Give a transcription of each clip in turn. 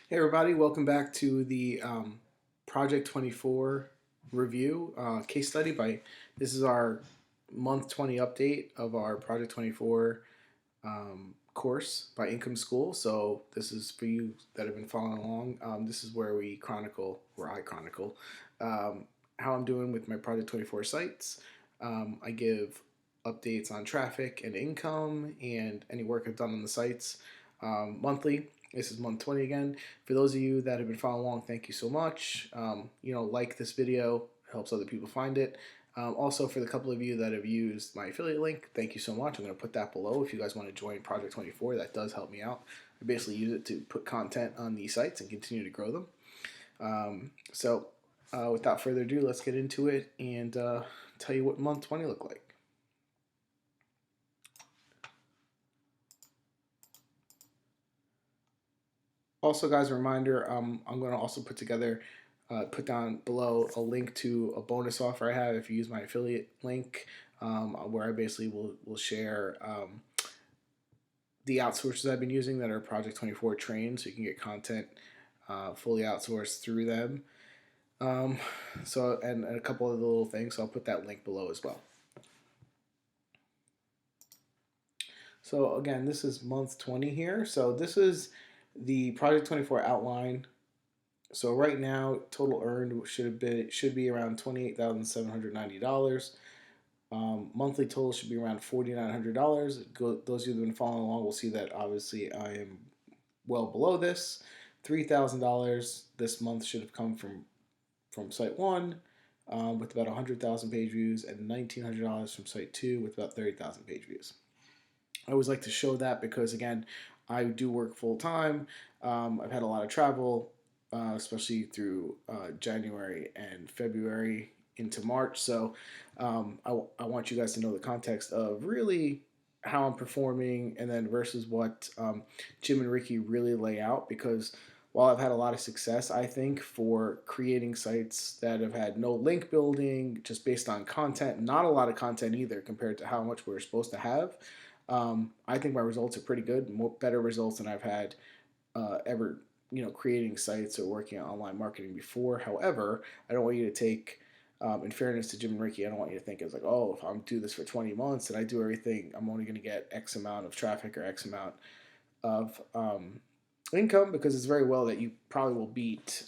Hey everybody, welcome back to the Project 24 review case study by this is our month 20 update of our Project 24 course by Income School. So this is for you that have been following along. This is where I chronicle how I'm doing with my Project 24 sites. I give updates on traffic and income and any work I've done on the sites monthly. This is month 20 again. For those of you that have been following along, thank you so much. Like this video, it helps other people find it. Also, for the couple of you that have used my affiliate link, thank you so much. I'm going to put that below if you guys want to join Project 24. That does help me out. I basically use it to put content on these sites and continue to grow them. Without further ado, let's get into it and tell you what month 20 looked like. Also, guys, a reminder, I'm going to also put down below a link to a bonus offer I have if you use my affiliate link, where I basically will share the outsourcers I've been using that are Project 24 trained, so you can get content fully outsourced through them. And a couple of little things, so I'll put that link below as well. So again, this is month 20 here. So this is the Project 24 outline. So right now, total earned should be around $28,790. Monthly total should be around $4,900. Those of you that have been following along will see that obviously I am well below this. $3,000 this month should have come from site one with about 100,000 page views, and $1,900 from site two with about 30,000 page views. I always like to show that because, again, I do work full time. I've had a lot of travel, especially through January and February into March. So I want you guys to know the context of really how I'm performing and then versus what Jim and Ricky really lay out. Because while I've had a lot of success, I think, for creating sites that have had no link building, just based on content, not a lot of content either compared to how much we're supposed to have. I think my results are pretty good, better results than I've had ever, creating sites or working on online marketing before. However, I don't want you to take, in fairness to Jim and Ricky, I don't want you to think it's like, oh, if I'm do this for 20 months and I do everything, I'm only going to get X amount of traffic or X amount of income, because it's very well that you probably will beat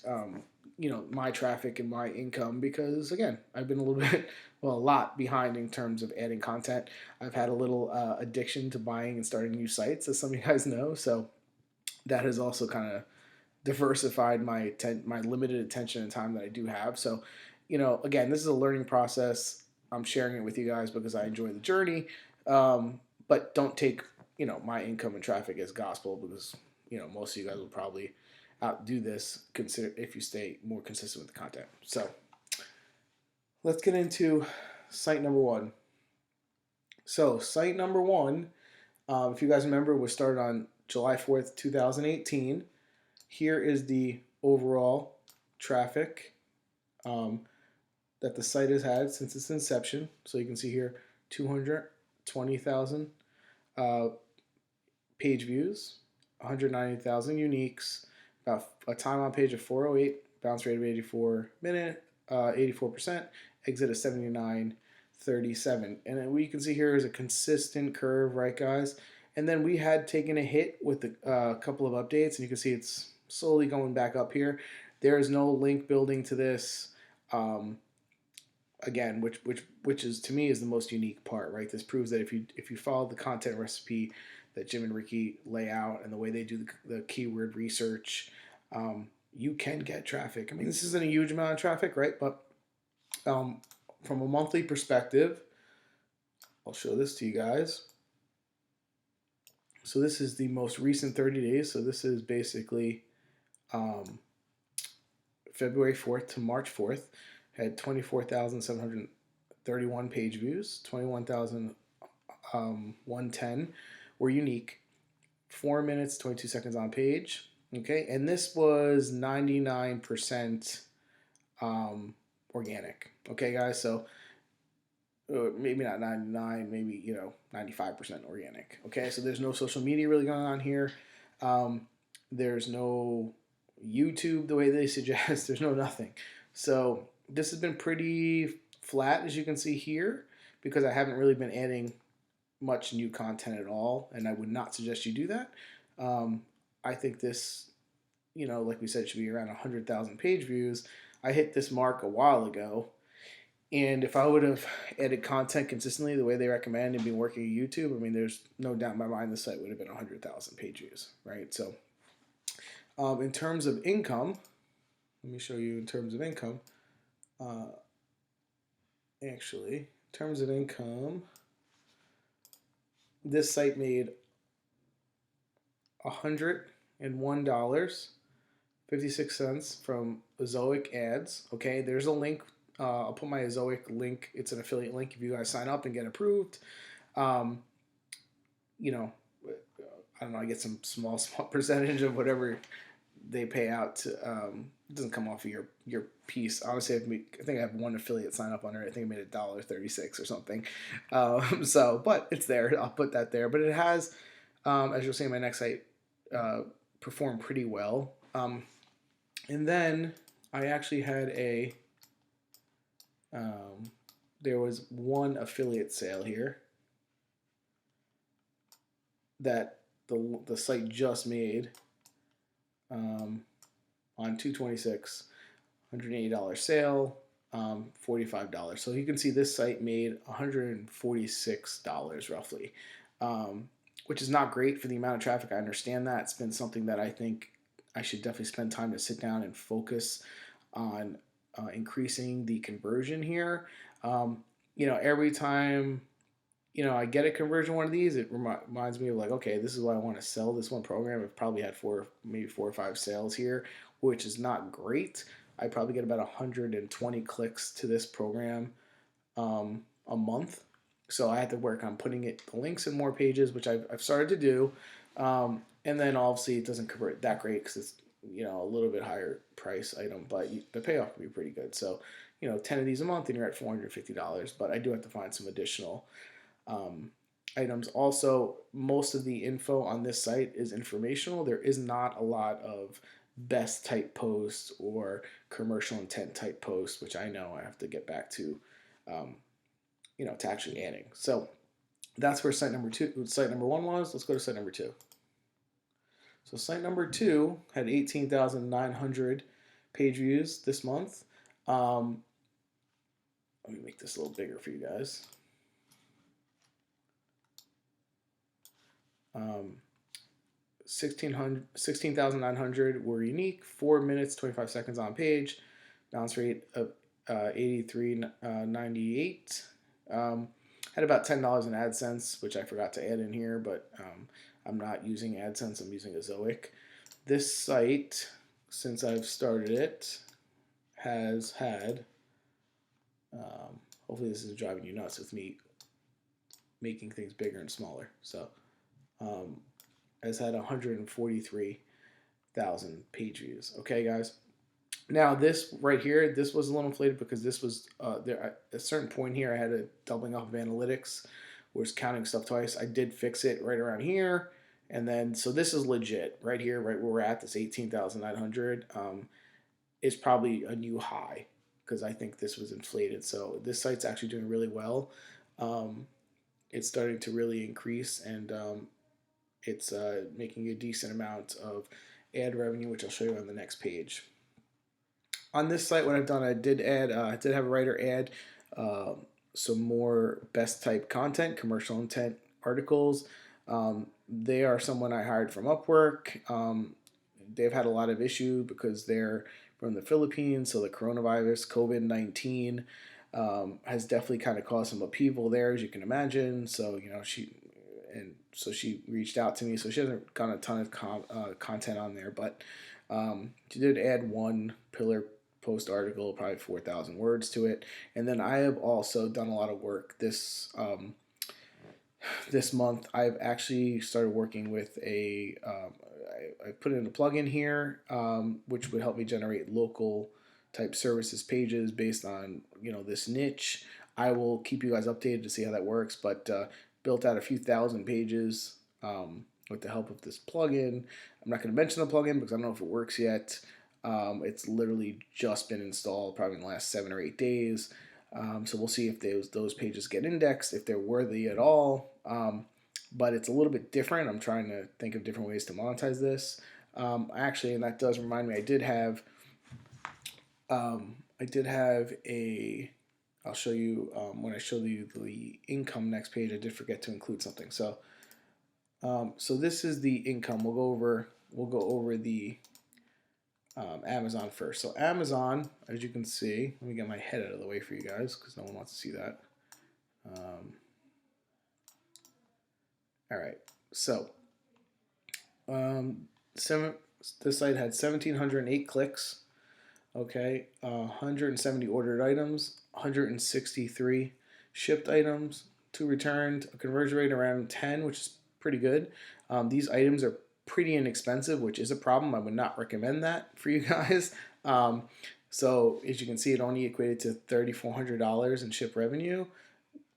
my traffic and my income, because again, I've been a little bit, well, a lot behind in terms of adding content. I've had a little addiction to buying and starting new sites, as some of you guys know, so that has also kind of diversified my limited attention and time that I do have. So again, this is a learning process. I'm sharing it with you guys because I enjoy the journey, but don't take my income and traffic as gospel, because most of you guys will probably outdo this, consider if you stay more consistent with the content. So let's get into site number one. So site number one, if you guys remember, was started on July 4th, 2018. Here is the overall traffic that the site has had since its inception. So you can see here 220,000 page views, 190,000 uniques, about a time on page of 408, bounce rate of 84 minute, 84%, exit of 79.37. And what you can see here is a consistent curve, right, guys? And then we had taken a hit with a couple of updates, and you can see it's slowly going back up here. There is no link building to this. Again, which is, to me, is the most unique part, right? This proves that if you follow the content recipe that Jim and Ricky lay out and the way they do the keyword research, you can get traffic. I mean, this isn't a huge amount of traffic, right? But from a monthly perspective, I'll show this to you guys. So this is the most recent 30 days. So this is basically February 4th to March 4th. Had 24,731 page views, 21,110 were unique, 4 minutes, 22 seconds on page. Okay, and this was 99% organic. Okay, guys, so maybe not 99, maybe 95% organic. Okay, so there's no social media really going on here. There's no YouTube the way they suggest. There's no nothing. So this has been pretty flat, as you can see here, because I haven't really been adding much new content at all, and I would not suggest you do that. I think this, like we said, should be around 100,000 page views. I hit this mark a while ago, and if I would have added content consistently the way they recommend and been working at YouTube, I mean, there's no doubt in my mind the site would have been 100,000 page views, right? So, in terms of income, let me show you in terms of income. Uh, Actually, in terms of income, this site made $101.56 from Azoic ads. Okay, there's a link. I'll put my Azoic link. It's an affiliate link if you guys sign up and get approved. Um, you know, I don't know. I get some small percentage of whatever they pay out to. It doesn't come off of your piece. Honestly, I think I have one affiliate sign up on it. I think I made $1.36 or something. But it's there. I'll put that there. But it has, as you'll see in my next site, performed pretty well. And then I actually had there was one affiliate sale here that the site just made on 226, $180 sale, $45. So you can see this site made $146 roughly, which is not great for the amount of traffic. I understand that. It's been something that I think I should definitely spend time to sit down and focus on increasing the conversion here. Every time I get a conversion one of these, it reminds me of like, okay, this is what I want to sell this one program. I've probably had maybe four or five sales here, which is not great. I probably get about 120 clicks to this program a month. So I had to work on putting the links in more pages, which I've started to do. And then obviously it doesn't convert that great because it's a little bit higher price item, but the payoff can be pretty good. So 10 of these a month and you're at $450. But I do have to find some additional items. Also, most of the info on this site is informational. There is not a lot of best type posts or commercial intent type posts, which I know I have to get back to, to actually adding. So that's where site number one was. Let's go to site number two. So site number two had 18,900 page views this month. Let me make this a little bigger for you guys. 16,900 were unique, 4 minutes, 25 seconds on page, bounce rate of 83.98. Had about $10 in AdSense, which I forgot to add in here, but I'm not using AdSense, I'm using Azoic. This site, since I've started it, has had, hopefully this is driving you nuts with me making things bigger and smaller. So, has had 143,000 page views. Okay, guys. Now this right here, this was a little inflated because this was there at a certain point here. I had a doubling up of analytics, was counting stuff twice. I did fix it right around here, and then so this is legit right here, right where we're at. This 18,900 is probably a new high because I think this was inflated. So this site's actually doing really well. It's starting to really increase, and it's making a decent amount of ad revenue, which I'll show you on the next page. On this site, what I've done, I did have a writer add some more best type content, commercial intent articles. They are someone I hired from Upwork. They've had a lot of issue because they're from the Philippines, so the coronavirus, COVID-19, has definitely kind of caused some upheaval there, as you can imagine. So she reached out to me. So she hasn't got a ton of content on there, but she did add one pillar post article, probably 4,000 words to it. And then I have also done a lot of work this month. I've actually started working with I put in a plugin here, which would help me generate local type services pages based on this niche. I will keep you guys updated to see how that works, but built out a few thousand pages with the help of this plugin. I'm not going to mention the plugin because I don't know if it works yet. It's literally just been installed probably in the last 7 or 8 days. So we'll see if those pages get indexed, if they're worthy at all. But it's a little bit different. I'm trying to think of different ways to monetize this. Actually, and that does remind me, I did have a. I'll show you when I show you the income next page. I did forget to include something. So this is the income. We'll go over the Amazon first. So Amazon, as you can see, let me get my head out of the way for you guys because no one wants to see that. All right. So this site had 1,708 clicks. Okay, 170 ordered items, 163 shipped items, 2 returned, a conversion rate around 10, which is pretty good. These items are pretty inexpensive, which is a problem. I would not recommend that for you guys. So as you can see, it only equated to $3,400 in ship revenue,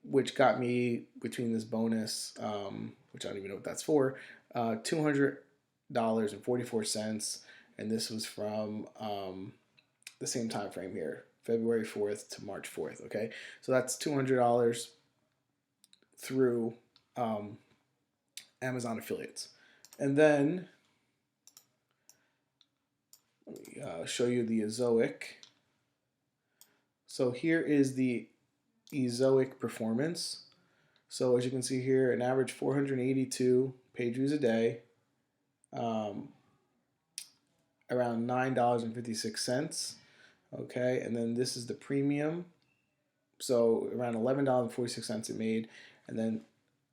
which got me between this bonus, which I don't even know what that's for, $200.44, and this was from the same time frame here, February 4th to March 4th. Okay, so that's $200 through Amazon affiliates, and then let me show you the Ezoic. So here is the Ezoic performance. So as you can see here, an average 482 page views a day, around $9.56. Okay, and then this is the premium. So around $11.46 it made, and then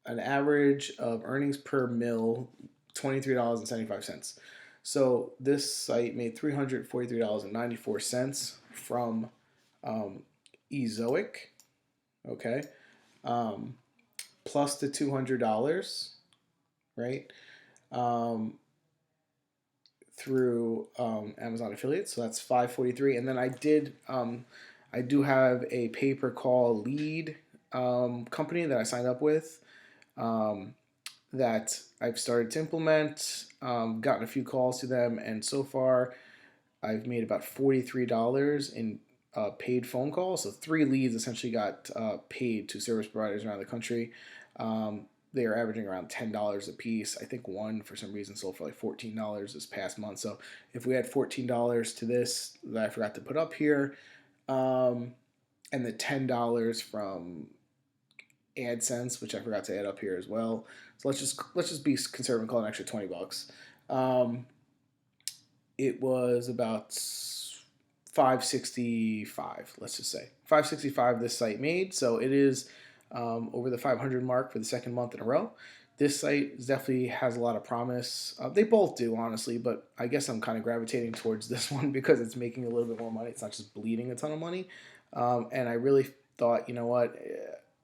an average of earnings per mil, $23.75. So this site made $343.94 from Ezoic. Okay, plus the $200, right? Through Amazon affiliates, so that's $543. And then I do have a pay-per-call lead company that I signed up with that I've started to implement, gotten a few calls to them, and so far I've made about $43 in paid phone calls. So 3 leads essentially got paid to service providers around the country. They are averaging around $10 a piece. I think one, for some reason, sold for like $14 this past month. So if we had $14 to this that I forgot to put up here, and the $10 from AdSense, which I forgot to add up here as well. So let's just be conservative and call it an extra $20. It was about $565. Let's just say $565 this site made. So it is over the 500 mark for the second month in a row. This site definitely has a lot of promise. They both do, honestly, but I guess I'm kind of gravitating towards this one because it's making a little bit more money. It's not just bleeding a ton of money. And I really thought, you know what,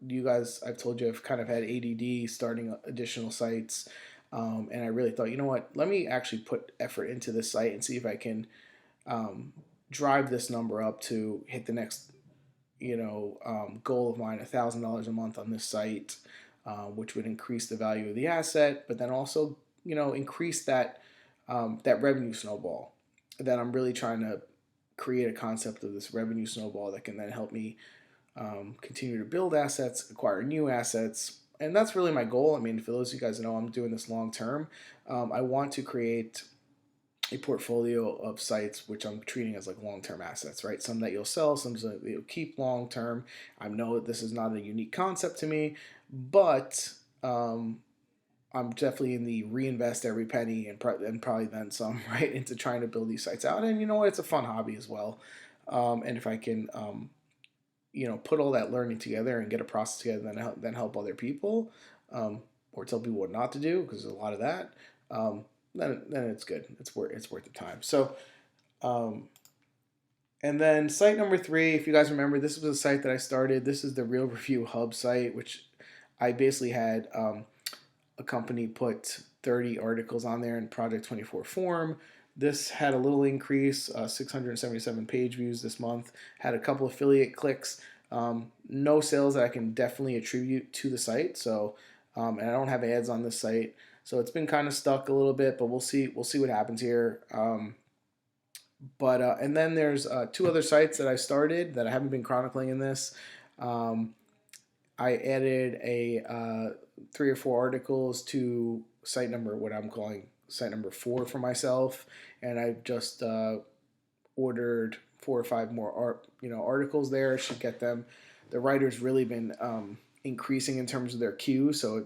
you guys, I've told you I've kind of had ADD starting additional sites. And I really thought, you know what, let me actually put effort into this site and see if I can drive this number up to hit the next goal of mine, $1,000 a month on this site, which would increase the value of the asset, but then also, increase that revenue snowball. That I'm really trying to create a concept of this revenue snowball that can then help me continue to build assets, acquire new assets, and that's really my goal. I mean, for those of you guys that know, I'm doing this long term. I want to create a portfolio of sites which I'm treating as like long-term assets, right? Some that you'll sell, some that you'll keep long-term. I know that this is not a unique concept to me, but I'm definitely in the reinvest every penny and probably then some, right, into trying to build these sites out. And you know what? It's a fun hobby as well. And if I can, put all that learning together and get a process together, then help other people, or tell people what not to do, because there's a lot of that. Then it's good. It's worth the time. So, and then site number 3, if you guys remember, this was a site that I started. This is the Real Review Hub site, which I basically had a company put 30 articles on there in Project 24 form. This had a little increase, 677 page views this month. Had a couple affiliate clicks. No sales that I can definitely attribute to the site. So, and I don't have ads on this site. So it's been kind of stuck a little bit, but we'll see what happens here. But and then there's two other sites that I started that I haven't been chronicling in this. Um, I added a 3 or 4 articles to site number, what I'm calling site number 4 for myself, and I've just ordered 4 or 5 more articles there. Should get them. The writer's really been increasing in terms of their queue, so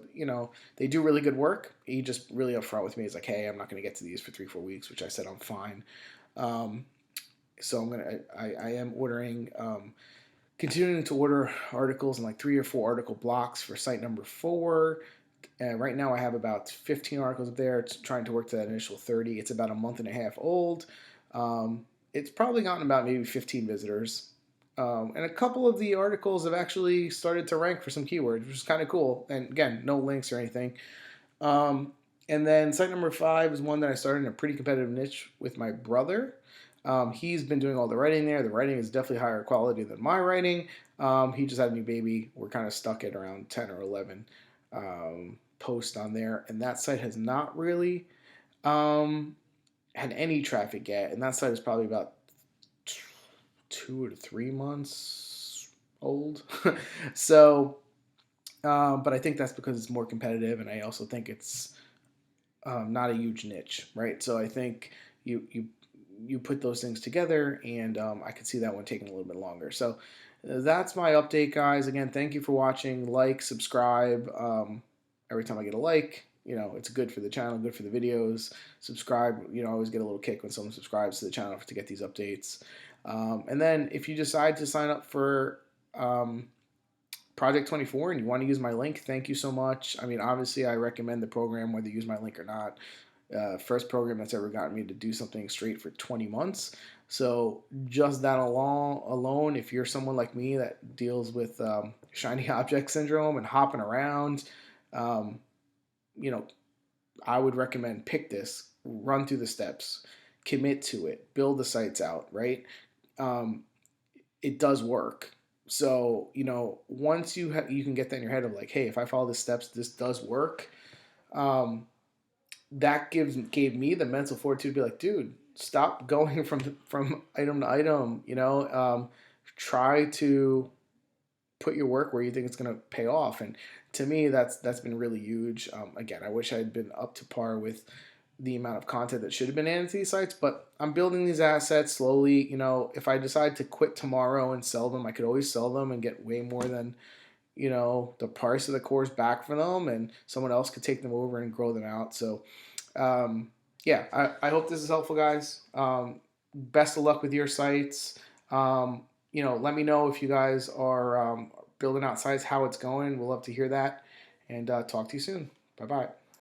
they do really good work. He just really upfront with me. He's like, hey, I'm not going to get to these for 3 4 weeks, which I said I'm fine. Um, so I am ordering, continuing to order articles in like 3 or 4 article blocks for site number 4. And right now I have about 15 articles up there. It's trying to work to that initial 30. It's about a month and a half old. It's probably gotten about maybe 15 visitors. And a couple of the articles have actually started to rank for some keywords, which is kind of cool. And again, no links or anything. Um, and then site number 5 is one that I started in a pretty competitive niche with my brother. He's been doing all the writing there. The writing is definitely higher quality than my writing. He just had a new baby. We're kind of stuck at around 10 or 11 posts on there. And that site has not really um, had any traffic yet. And that site is probably about 2 to 3 months old. So, but I think that's because it's more competitive. And I also think it's not a huge niche, right? So I think you put those things together, and I could see that one taking a little bit longer. So that's my update, guys. Again, thank you for watching. Like, subscribe. Every time I get a like, it's good for the channel, good for the videos. Subscribe. I always get a little kick when someone subscribes to the channel to get these updates. And then if you decide to sign up for Project 24 and you want to use my link, thank you so much. I mean, obviously, I recommend the program whether you use my link or not. First program that's ever gotten me to do something straight for 20 months. So just that alone, if you're someone like me that deals with shiny object syndrome and hopping around, um, you know, I would recommend pick this, run through the steps, commit to it, build the sites out, right? Um, it does work. So once you can get that in your head of like, hey, if I follow the steps, this does work. Um, that gave me the mental fortitude to be like, dude, stop going from item to item. Try to put your work where you think it's going to pay off. And to me, that's been really huge. Again, I wish I had been up to par with the amount of content that should have been added to these sites, but I'm building these assets slowly. If I decide to quit tomorrow and sell them, I could always sell them and get way more than the price of the course back for them, and someone else could take them over and grow them out. So yeah, I hope this is helpful, guys. Best of luck with your sites. Let me know if you guys are building out sites, how it's going. We'll love to hear that, and talk to you soon. Bye bye.